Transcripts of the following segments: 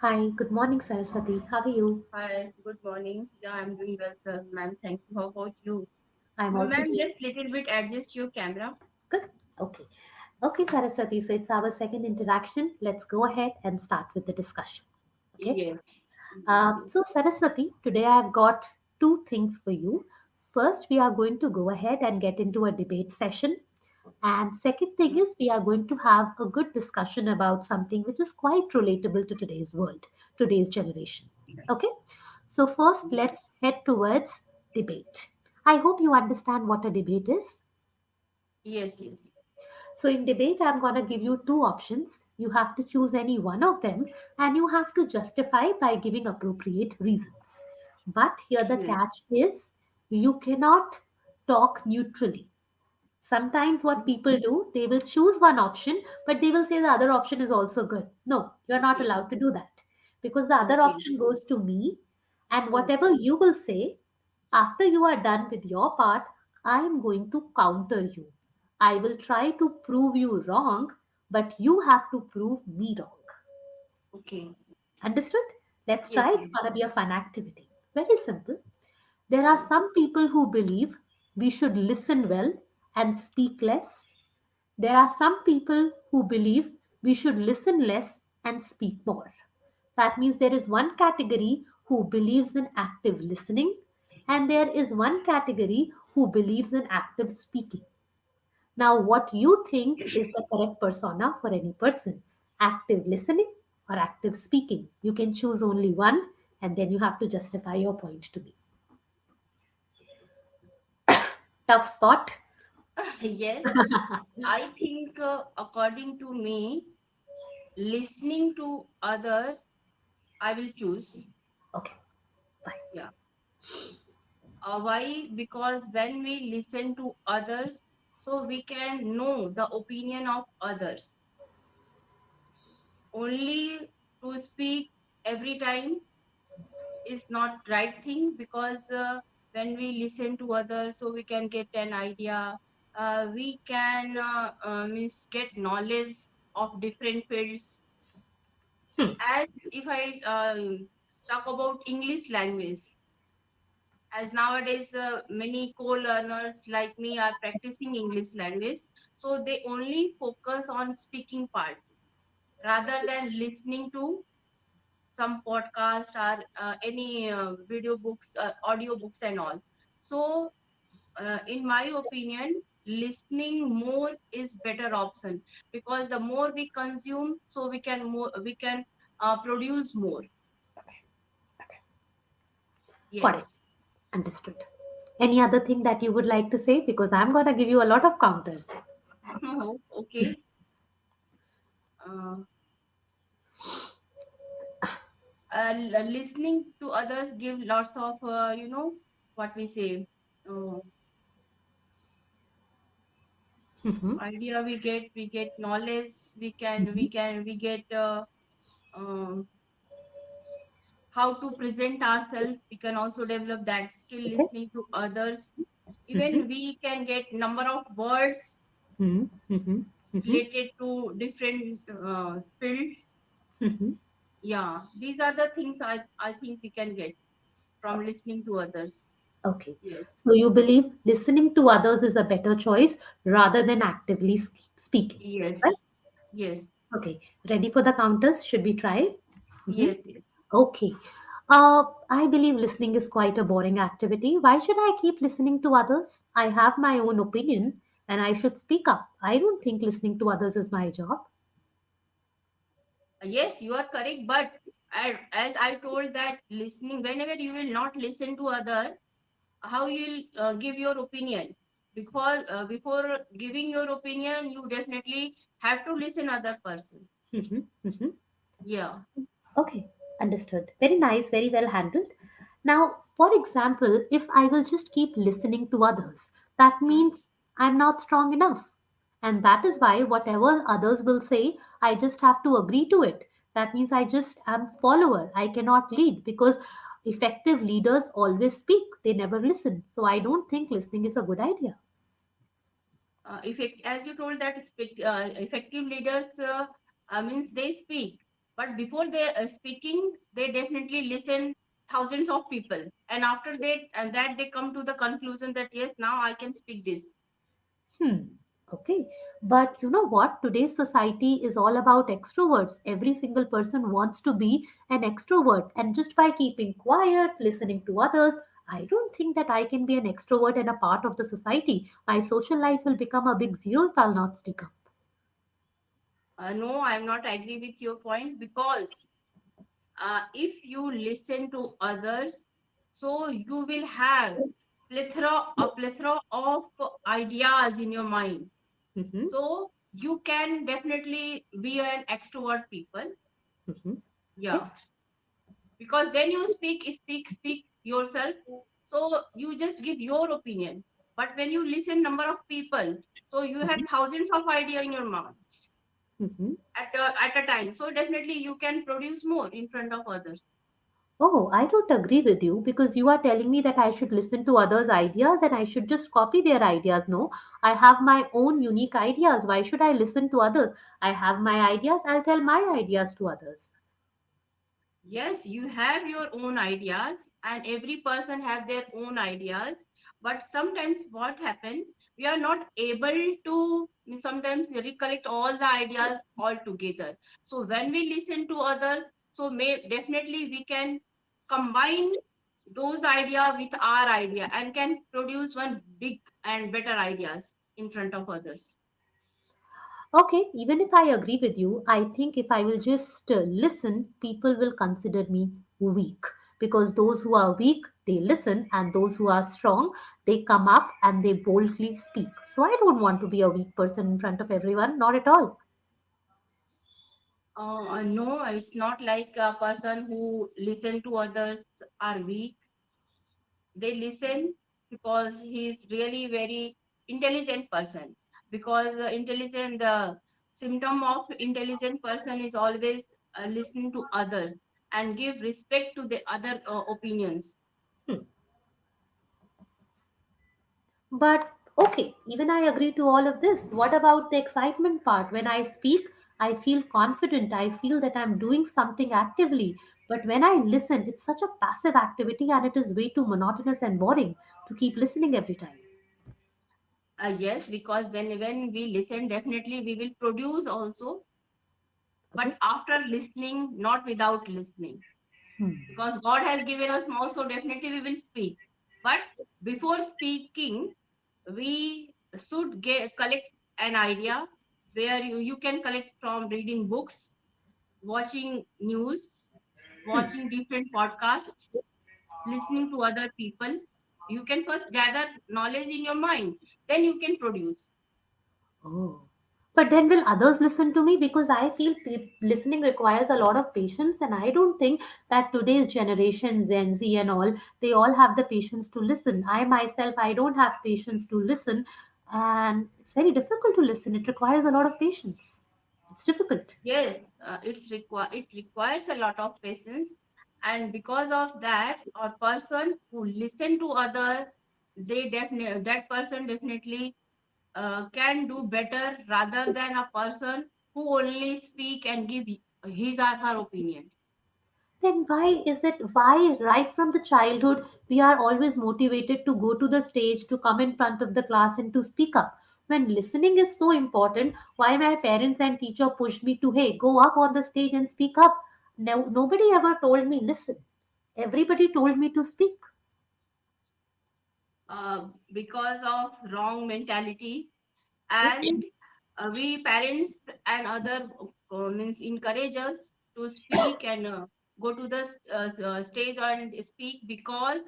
Hi, good morning, Saraswati. How are you? Hi, good morning. Yeah, I'm doing well, sir. Ma'am, thank you. How about you? I'm also Ma'am, doing just little bit adjust your camera. good. Okay. Okay, Saraswati. So it's our second interaction. Let's go ahead and start with the discussion. Okay. Yes, yes, yes. So, Saraswati, today I've got two things for you. First, we are going to go ahead and get into a debate session. And second thing is, we are going to have a good discussion about something which is quite relatable to today's world, today's generation. Okay. So, first, let's head towards debate. I hope you understand what a debate is. Yes, yes. So, in debate, I'm going to give you two options. You have to choose any one of them and you have to justify by giving appropriate reasons. But here the Yes. catch is you cannot talk neutrally. Sometimes, what people do, they will choose one option, but they will say the other option is also good. No, you're not Okay, allowed to do that because the other okay. option goes to me, and Oh, whatever you will say, after you are done with your part, I am going to counter you. I will try to prove you wrong, but you have to prove me wrong. okay. Understood? Let's Yes, try. It's yes. going to be a fun activity. Very simple. There are Okay, some people who believe we should listen well and speak less. There are some people who believe we should listen less and speak more. That means there is one category who believes in active listening, and there is one category who believes in active speaking. Now, what you think is the correct persona for any person? Active listening or active speaking? You can choose only one, and then you have to justify your point to me. Tough spot. yes. I think, according to me, listening to other, I will choose. Okay, fine. Yeah. Why? Because when we listen to others, so we can know the opinion of others. Only to speak every time is not right thing because when we listen to others so we can get an idea, we can means get knowledge of different fields. Hmm. As if I talk about English language, as nowadays many co-learners like me are practicing English language, so they only focus on speaking part rather than listening to some podcast or any video books, audio books and all. So in my opinion, listening more is better option because the more we consume, so we can produce more. Okay. Got Yes. it. Understood. Any other thing that you would like to say? Because I'm going to give you a lot of counters. Okay. uh, Listening to others give lots of what we say, uh, Mhm. idea. We get knowledge. Mhm. We get um, how to present ourselves. We can also develop that skill Okay. listening to others. Mhm. Even we can get number of words Mhm. Mhm. Mhm. related to different fields. Mhm. Yeah, these are the things I think we can get from Okay. listening to others. Okay. Yes, So you believe listening to others is a better choice rather than actively speaking, yes, right? yes, Okay. Ready for the counters? Should we try? Mhm. yes, yes. Okay. I believe listening is quite a boring activity. Why should I keep listening to others? I have my own opinion and I should speak up. I don't think listening to others is my job. Yes, you are correct. But as I told that listening, whenever you will not listen to other, how you'll give your opinion? Because before giving your opinion, you definitely have to listen other person. Mhm, mhm. Yeah. Okay, understood. Very nice, very well handled. Now, for example, if I will just keep listening to others, that Hmm. means I'm not strong enough. And that is why whatever others will say, I just have to agree to it. That means I just am follower. I cannot lead because effective leaders always speak. They never listen. So I don't think listening is a good idea. As you told that effective leaders means they speak. But before they speaking, they definitely listen thousands of people, and after that they come to the conclusion that yes, now I can speak this. Hmm. Okay. But you know what? Today's society is all about extroverts. Every single person wants to be an extrovert. And just by keeping quiet, listening to others, I don't think that I can be an extrovert and a part of the society. My social life will become a big zero if I'll not speak up. No, I'm not agree with your point, because if you listen to others, so you will have a plethora of ideas in your mind. Mm-hmm. So you can definitely be an extrovert people. Mm-hmm. Okay. Yeah, because when you speak yourself, so you just give your opinion. But when you listen number of people, so you have Mm-hmm. thousands of idea in your mind Mm-hmm. at a time. So definitely you can produce more in front of others. Oh, I don't agree with you because you are telling me that I should listen to others' ideas and I should just copy their ideas. No, I have my own unique ideas. Why should I listen to others? I have my ideas. I'll tell my ideas to others. Yes, you have your own ideas, and every person have their own ideas. But sometimes what happen, we are not able to sometimes recollect all the ideas all together. So when we listen to others, so may definitely we can combine those idea with our idea and can produce one big and better ideas in front of others. Okay, even if I agree with you, I think if I will just listen, people will consider me weak because those who are weak, they listen, and those who are strong, they come up and they boldly speak. So I don't want to be a weak person in front of everyone, not at all. No, it's not like a person who listen to others are weak. They listen because he is really very intelligent person. Because intelligent, the symptom of intelligent person is always listening to others and give respect to the other opinions. Hmm. But okay, even I agree to all of this. What about the excitement part? When I speak, I feel confident. I feel that I'm doing something actively. But when I listen, it's such a passive activity and it is way too monotonous and boring to keep listening every time. Yes, because when we listen, definitely we will produce also, but Okay? after listening, not without listening. Hmm. Because God has given us mouth, so definitely we will speak. But before speaking, we should collect an idea where you can collect from reading books, watching news, watching different podcasts, listening to other people. You can first gather knowledge in your mind, then you can produce. Oh. But then will others listen to me? Because I feel listening requires a lot of patience, and I don't think that today's generation, Gen Z and all, they all have the patience to listen. I myself, I don't have patience to listen, and it's very difficult to listen. It requires a lot of patience. It's difficult. Yes, it requires a lot of patience, and because of that, a person who listen to other, they definitely that person definitely can do better rather than a person who only speak and give his or her opinion. Then why is it why right from the childhood we are always motivated to go to the stage, to come in front of the class and to speak up? When listening is so important, why my parents and teacher pushed me to, hey, go up on the stage and speak up? No, nobody ever told me listen. Everybody told me to speak. Because of wrong mentality, and we parents and other means encourage us to speak and go to the stage and speak, because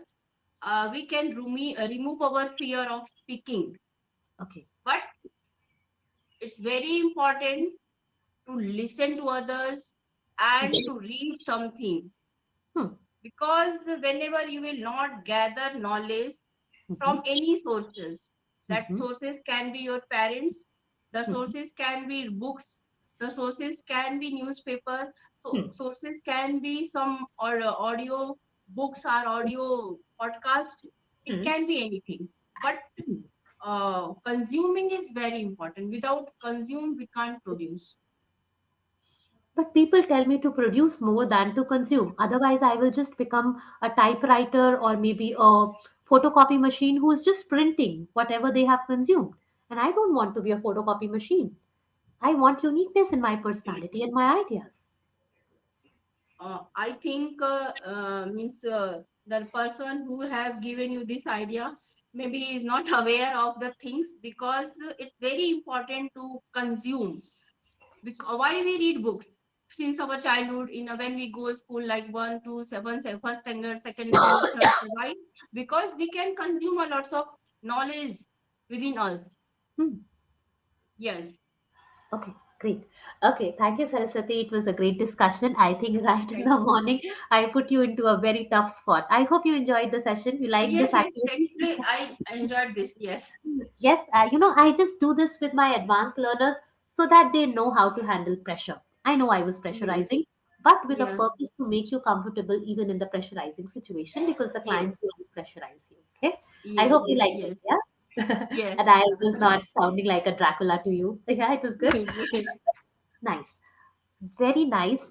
we can remove our fear of speaking. Okay. But it's very important to listen to others and to read something, Hmm. because whenever you will not gather knowledge Mm-hmm. from any sources, that Mm-hmm. sources can be your parents, the Mm-hmm. sources can be books, the sources can be newspaper, so Hmm. sources can be some or audio books or audio podcast. It Hmm. can be anything, but consuming is very important. Without consume we can't produce. But people tell me to produce more than to consume. Otherwise, I will just become a typewriter or maybe a photocopy machine who's just printing whatever they have consumed. And I don't want to be a photocopy machine. I want uniqueness in my personality and my ideas. I think means the person who have given you this idea maybe is not aware of the things, because it's very important to consume. Why we read books since our childhood, when we go school, like 1 to 7, first standard, second standard, third standard. Why? Because we can consume a lots of knowledge within us. Hmm. Yes. Okay, great. Okay, thank you, Saraswati. It was a great discussion. I think right in Thank the you. morning, I put you into a very tough spot. I hope you enjoyed the session. You liked Yes, this yes. activity. Actually, I enjoyed this. Yes. Yes, I just do this with my advanced learners so that they know how to handle pressure. I know I was Yes. pressurizing, but with a Yeah. purpose to make you comfortable even in the pressurizing situation because the Yes. clients will pressurize you. Okay, I Yes. hope you liked it. Yes. Yeah, Yes. and I was not sounding like a Dracula to you. Yeah, it was good. Yes. Nice, very nice.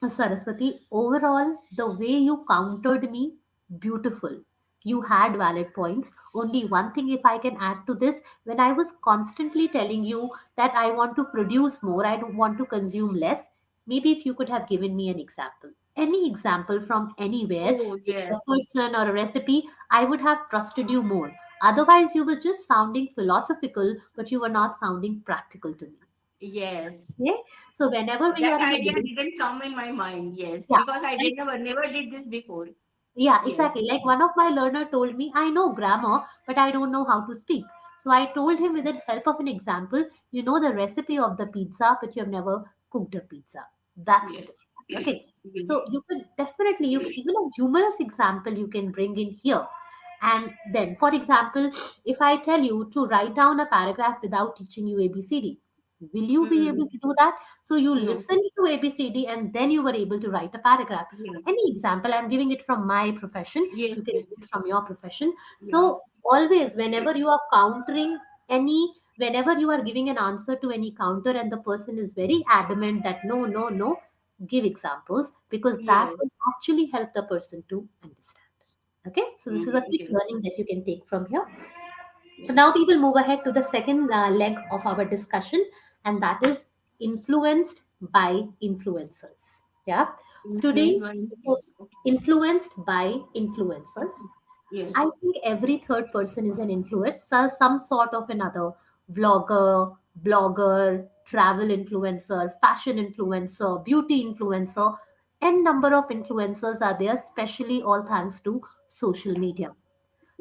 Saraswati, overall, the way you countered me, beautiful. You had valid points. Only one thing, if I can add to this, when I was constantly telling you that I want to produce more, I don't want to consume less, maybe if you could have given me an example, any example from anywhere, Oh, a yes. person or a recipe, I would have trusted you more. Otherwise, you were just sounding philosophical, but you were not sounding practical to me. Yes. Okay? So, whenever we That are in a idea middle, didn't come in my mind. Yes, yeah, because I like did never did this before. yeah, Yes. exactly. Like one of my learner told me, I know grammar, but I don't know how to speak. So I told him with the help of an example, you know the recipe of the pizza, but you have never cooked a pizza. That's the Yes. difference. Okay. Yes. So you could definitely, even a humorous example you can bring in here. And then, for example, if I tell you to write down a paragraph without teaching you ABCD, will you be able Hmm. to do that? So you No. listened to ABCD and then you were able to write a paragraph. Yes. Any example, I'm giving it from my profession, Yes. you can Yes. give it from your profession. Yeah. So always whenever you are countering any, whenever you are giving an answer to any counter and the person is very adamant that no, no, no, give examples because that Yes. will actually help the person to understand. Okay, so this is a quick Yes. learning that you can take from here. Yes. Now we will move ahead to the second leg of our discussion, and that is influenced by influencers. Yeah. Influence Today, by so influence. Okay. influenced by influencers. Yes. I think every third person is an influencer, some sort of another vlogger, blogger, travel influencer, fashion influencer, beauty influencer. N number of influencers are there, especially all thanks to social media.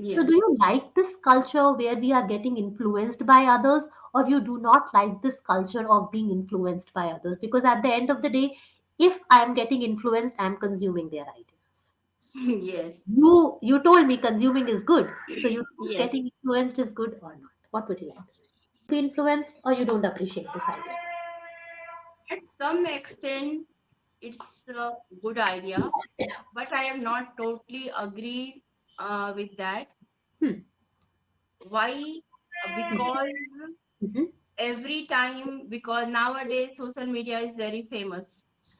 So, Yes. do you like this culture where we are getting influenced by others, or you do not like this culture of being influenced by others? Because at the end of the day, if I am getting influenced, I am consuming their ideas. Yes. You told me consuming is good, so you think Yes. getting influenced is good or not? What would you like to say? Be influenced, or you don't appreciate this idea? At some extent, it's a good idea, but I am not totally agree with that. Hmm. Why? Because Mm-hmm. every time, because nowadays social media is very famous,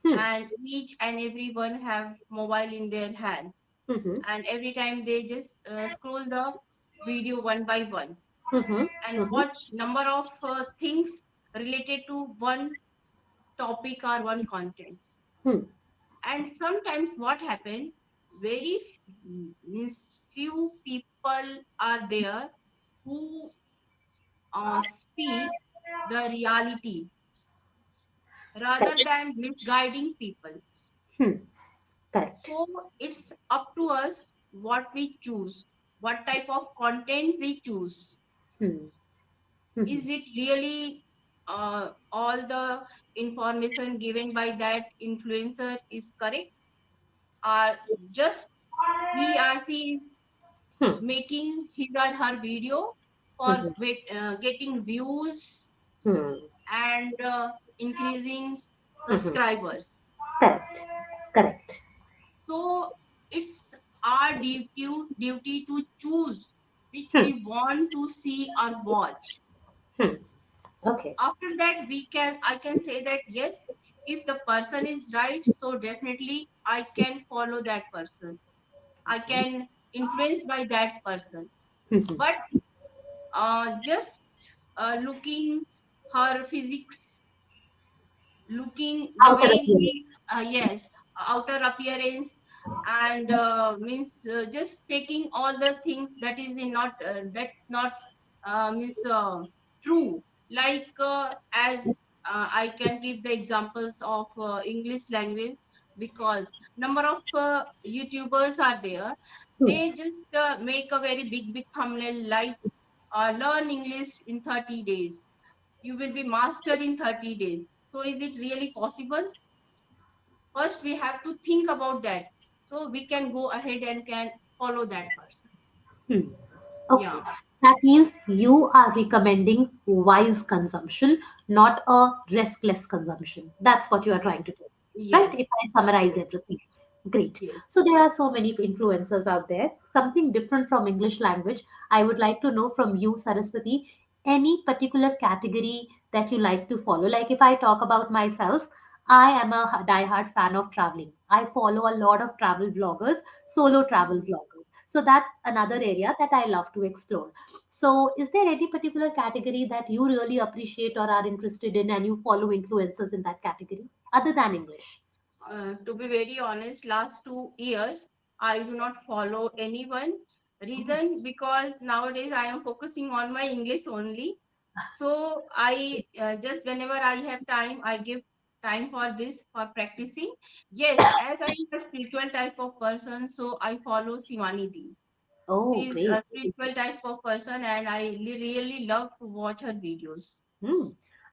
Hmm. and each and everyone have mobile in their hand, Mm-hmm. and every time they just scroll the video one by one Mm-hmm. and Mm-hmm. watch number of things related to one topic or one content. Hmm. And sometimes what happen, very means few people are there who speak the reality rather Correct. than misguiding people. Hmm. Correct. So it's up to us what we choose, what type of content we choose. Hmm. Mm-hmm. Is it really all the information given by that influencer is correct, or just she is Hmm. making his or her video for Mm-hmm. getting views Hmm. and increasing Mm-hmm. subscribers? Correct. Correct. So it's our duty to choose which Hmm. we want to see or watch. Hmm. Okay. After that, I can say that yes, If the person is right, so definitely I can follow that person. I Okay. can influence by that person. Mhm. But just looking her physics, looking the Outer way appearance. he, yes, outer appearance, and means just taking all the things that is in not that not means true. Like as I can give the examples of English language, because number of YouTubers are there. Hmm. They just make a very big thumbnail like learn English in 30 days, you will be master in 30 days. So is it really possible? First we have to think about that, so we can go ahead and can follow that person. Hmm. Okay. Yeah, That means you are recommending wise consumption, not a restless consumption. That's what you are yes, trying to do, right? yes, If I summarize yes, everything. Great. yes. So there are so many influencers out there. Something different from English language. I would like to know from you, Saraswati, any particular category that you like to follow. Like if I talk about myself, I am a diehard fan of traveling. I follow a lot of travel bloggers, solo travel Mhm. vloggers. So that's another area that I love to explore. So, is there any particular category that you really appreciate or are interested in and you follow influencers in that category other than English? To be very honest, last 2 years I do not follow anyone. Oh, Reason, because nowadays I am focusing on my English only. So I just whenever I have time, I give time for this for practicing. Yes, as I am a spiritual type of person, so I follow Simani Di. oh, She is great. a spiritual type of person, and I really love to watch her videos. Hmm.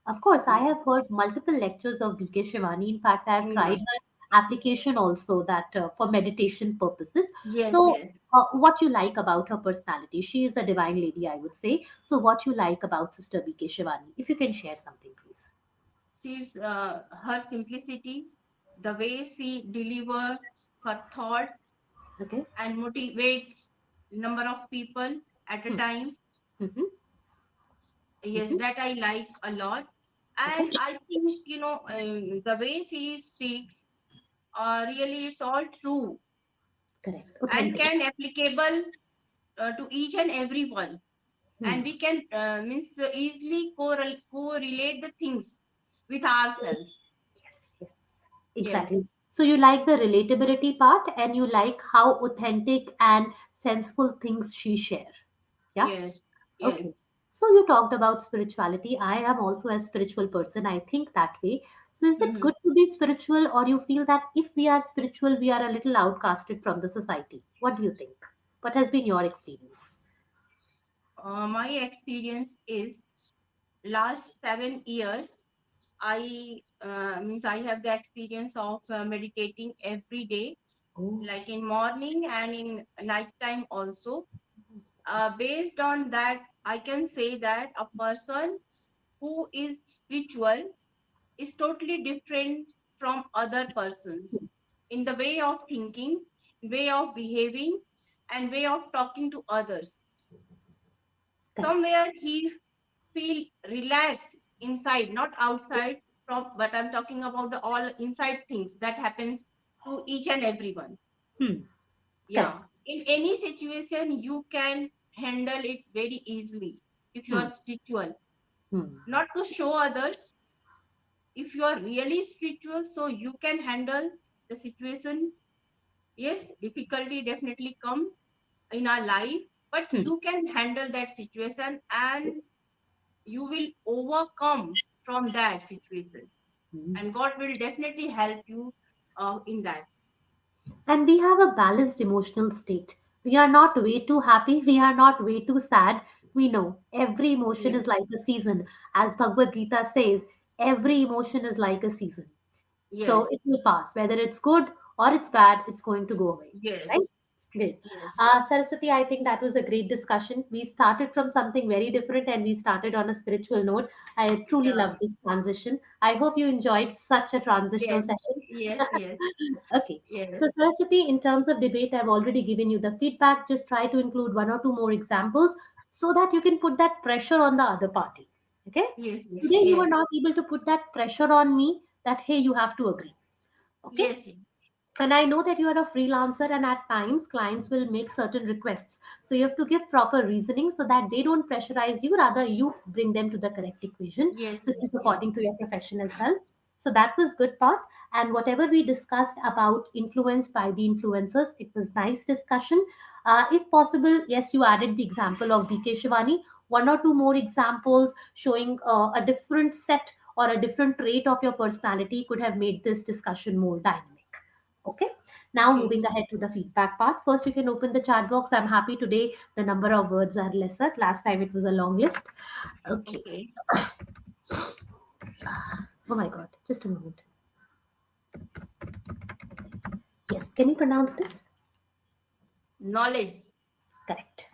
Of course, I Yeah. have heard multiple lectures of BK Shivani. In fact, I have tried Yeah. her application also that for meditation purposes. Yes, So, yes. what you like about her personality? She is a divine lady, I would say. So, what you like about Sister BK Shivani? If you can share something, please. She's her simplicity, the way she deliver her thought Okay. and motivate number of people at a Hmm. time. Mm-hmm. Yes, Mm-hmm. that I like a lot. Okay. And I think, the way she speaks, really it's all true Correct. and Authentic. can applicable to each and every one. And Hmm. we can means easily correlate the things with ourselves. Yes, yes, Yes, exactly. So you like the relatability part and you like how authentic and senseful things she share. Yeah. yes, yes. Okay. So you talked about spirituality. I am also a spiritual person. I think that way. So is it Mhm. good to be spiritual or you feel that if we are spiritual, we are a little outcasted from the society? What do you think? What has been your experience? My experience is last 7 years. I means I have the experience of meditating every day, Oh, like in morning and in night time also. Based on that, I can say that a person who is spiritual is totally different from other persons in the way of thinking, way of behaving, and way of talking to others. correct. Somewhere he feel relaxed inside, not outside. From but I'm talking about the all inside things that happens to each and everyone. Hmm. Correct. Yeah, in any situation you can handle it very easily if you Hmm. are spiritual. Hmm. Not to show others, if you are really spiritual, so you can handle the situation. Yes, difficulty definitely come in our life, but Hmm. you can handle that situation and you will overcome from that situation, Hmm. and God will definitely help you in that. And we have a balanced emotional state. We are not way too happy, we are not way too sad. We know every emotion Yes, is like a season. As Bhagavad Gita says, every emotion is like a season. yes, So it will pass. Whether it's good or it's bad, it's going to go away. yes, Right? Good. yes, Saraswati, I think that was a great discussion. We started from something very different and we started on a spiritual note. I truly yeah, love this transition. I hope you enjoyed such a transitional yes, session. yes, yes, Okay. yes, So, Saraswati, in terms of debate, I've already given you the feedback. Just try to include one or two more examples so that you can put that pressure on the other party. Okay. yes, yes, Today, you were yes, not able to put that pressure on me. that, hey, you have to agree. Okay. Yes, yes. And I know that you are a freelancer, and at times clients will make certain requests. So you have to give proper reasoning so that they don't pressurize you, rather, you bring them to the correct equation. Yes, So it yes, is yes. according to your profession as well. So that was good part. And whatever we discussed about influenced by the influencers, it was nice discussion. If possible, yes, you added the example of BK Shivani. One or two more examples showing a different set or a different trait of your personality could have made this discussion more dynamic. Okay. Now Okay, moving ahead to the feedback part. First, you can open the chat box. I'm happy today the number of words are lesser. Last time it was a long list. Okay. okay. Oh my God. Just a moment. Yes. Can you pronounce this? Knowledge Correct.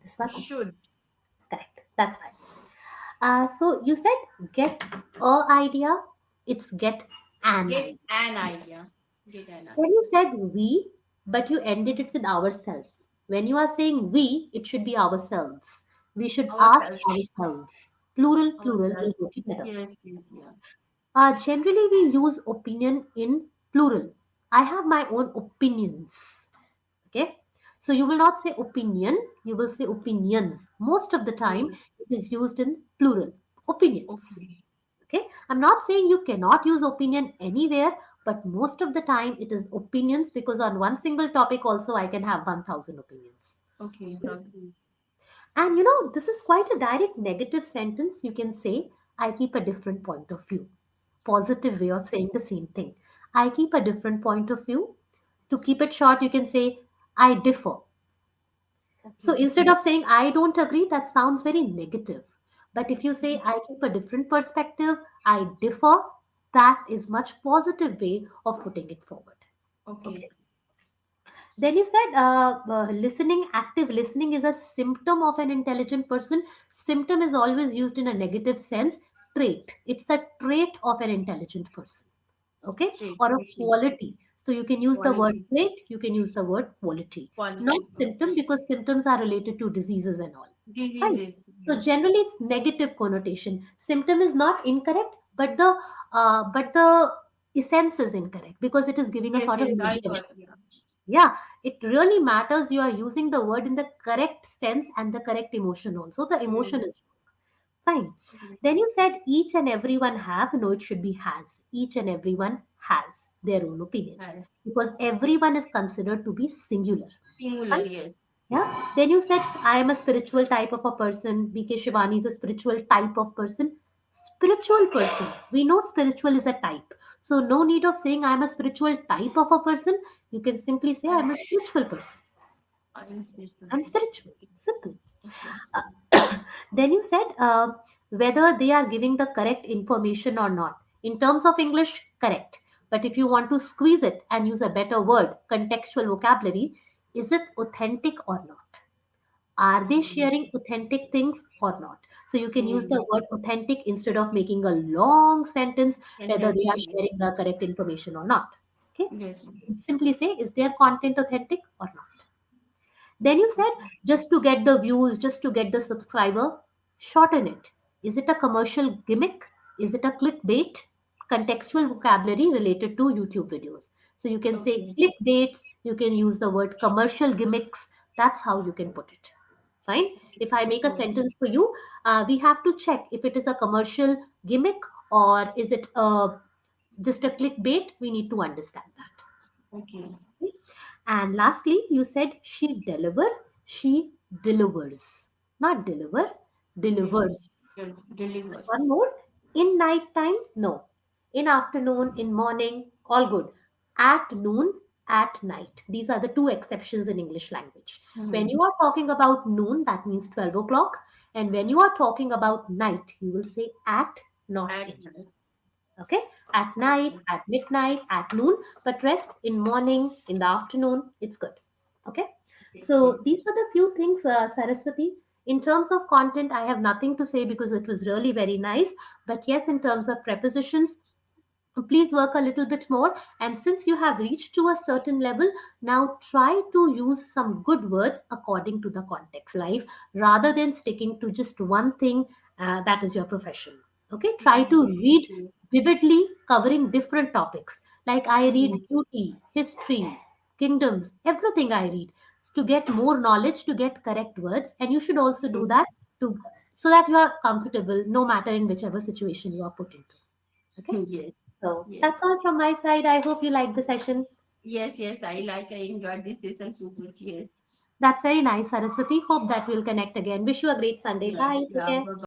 This one? should Correct. That's fine. So you said get a idea. It's get an get idea. an idea. Get an Then you idea. said we, but you ended it with ourselves. When you are saying we, it should be ourselves. We should ask Ourselves. ourselves. Plural, plural will Ourselves. go together. Yes, yes, yeah. Generally, we use opinion in plural. I have my own opinions. Okay. So you will not say opinion, you will say opinions. Most of the time, Oh, it is used in plural. Opinions. okay. Okay. I'm not saying you cannot use opinion anywhere, but most of the time it is opinions, because on one single topic also I can have 1000 opinions. Okay, okay. And you know, this is quite a direct negative sentence. You can say, I keep a different point of view. Positive way of saying the same thing. I keep a different point of view. To keep it short, you can say, I differ. So Okay. instead of saying, I don't agree, that sounds very negative. But if you say, I keep a different perspective, I differ, that is much positive way of putting it forward. Okay. Okay. Then you said listening, active listening is a symptom of an intelligent person. Symptom is always used in a negative sense. Trait. It's a trait of an intelligent person. Okay. Straight. Or a Okay. quality. So you can use the word Quality. trait, you can use the word quality. Not Quality. symptom, Okay. because symptoms are related to diseases and all. Fine. Diseases. So Yes. generally it's negative connotation. Symptom is not incorrect, but the essence is incorrect, because it is giving a Yes, sort of yes. I negative. got, yeah. Yeah, it really matters you are using the word in the correct sense and the correct emotion also. The Yes. emotion is fine. Yes. Then you said each and everyone have. No, it should be has. Each and everyone has their own opinion, Has. because everyone is considered to be singular. Singular. Fine. Yes. Yeah. Then you said I am a spiritual type of a person. BK Shivani is a spiritual type of person. Spiritual person. We know spiritual is a type. So no need of saying I am a spiritual type of a person. You can simply say I I, am a spiritual person. I am spiritual I'm person. spiritual. Simple. Okay. Then you said whether they are giving the correct information or not. In terms of English, correct. But if you want to squeeze it and use a better word, contextual vocabulary, is it authentic or not? Are they Okay. sharing authentic things or not? So you can use Hmm. the word authentic instead of making a long sentence whether Sentence. they are Yes. sharing the correct information or not. Okay? Yes. Simply say, is their content authentic or not? Then you said Okay. just to get the views, just to get the subscriber, shorten it. Is it a commercial gimmick? Is it a clickbait? Contextual vocabulary related to YouTube videos. So you can say Okay. clickbaits, you can use the word commercial gimmicks. That's how you can put it. Fine. If I make a Okay. sentence for you, we have to check if it is a commercial gimmick or is it just a clickbait. We need to understand that. Okay. And lastly, you said she deliver, she delivers. Not deliver, delivers. Delivers. One more. In night time, no. In afternoon, in morning, all good. At noon, at night. These are the two exceptions in English language. When Hmm. you are talking about noon, that means 12 o'clock. And when you are talking about night, you will say at, not At in. night. Okay. At night, Okay. at midnight, at noon, but rest in morning, in the afternoon, it's good. Okay. Okay. So Yes. these are the few things, Saraswati. In terms of content, I have nothing to say because it was really very nice. But yes, in terms of prepositions, please work a little bit more. And since you have reached to a certain level, now try to use some good words according to the context life, rather than sticking to just one thing, that is your profession. Okay, try Yes, to yes, read yes, vividly, covering different topics. Like I read yes. beauty, history, kingdoms, everything I read, to get more knowledge, to get correct words. And you should also do Mm. that to, so that you are comfortable no matter in whichever situation you are put into. Okay, Yes, so yes, that's all from my side. I hope you like the session. yes, yes. I enjoyed this session so much. Yes. That's very nice, Saraswati. Hope that we'll connect again. Wish you a great Sunday. Yeah, Bye, take yeah. care. Bye bye.